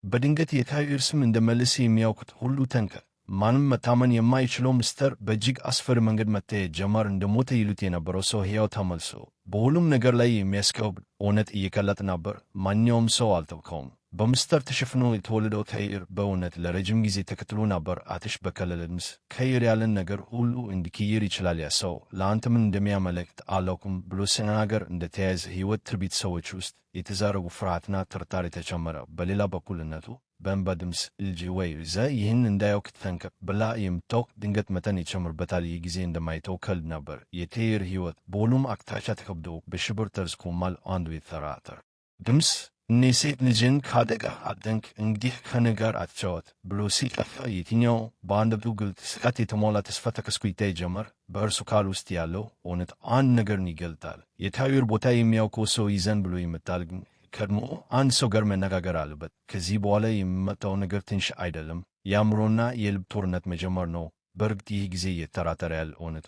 በድንገት የታዩር ስም እንደመልስ የሚያውቁት ሁሉ ተንከ ማንም መታመን የማይችለው ምስጢር በእጅግ አስፈሪ መንገድ መታየት ጀመር። እንደሞተ ይሉት የነበረው ሰው ሕያው ተመልሶ በሁሉም ነገር ላይ የሚያስከብር እውነት እየገለጠ ነበር። ማንኛውም ሰው አልተውከውም። በምስጢር ተሸፍኖ የተወለደው ታይር በእውነት ለረጅም ጊዜ ተከትሎ ነበር። አትሽ በከለለ ምስ ከይር ያለን ነገር ሁሉ እንዲቀይር ይችላል። ያ ሰው ለአንተ ምን እንደሚያመለክት አላውቅም ብሎ ሲናገር እንደተያዘ ሕይወት ትርቢት ሰዎች ውስጥ የተዛረጉ ፍርሃትና ጥርጣሬ ተጨመረ። በሌላ በኩልነቱ በእንባ ድምፅ ልጅ ወይ ዘ ይህን እንዳያውቅ ተንከፍ ብላ የምታውቅ ድንገት መጠን ይጨምርበታል። ይህ ጊዜ እንደማይተው ከልድ ነበር። የታይር ሕይወት በሁሉም አቅጣጫ ተከብዶ በሽብር ተዝቆማል። አንዱ የተጠራጠረ ድምፅ እኔ ሴት ልጅን ካደጋ አደንቅ እንግዲህ ከእኔ ጋር አትጫወት ብሎ ሲጠፋ የትኛው በአንደበቱ ግልጥ ስጋት የተሞላ ተስፋ ተከስቶ ይታይ ጀመር። በእርሱ ቃል ውስጥ ያለው እውነት አንድ ነገርን ይገልጣል። የታይር ቦታ የሚያውቀው ሰው ይዘን ብሎ ይመጣል። ግን ቀድሞ አንድ ሰው ጋር መነጋገር አለበት። ከዚህ በኋላ የሚመጣው ነገር ትንሽ አይደለም፣ የአእምሮና የልብ ጦርነት መጀመር ነው። በእርግጥ ይህ ጊዜ እየተጠራጠረ ያለ እውነት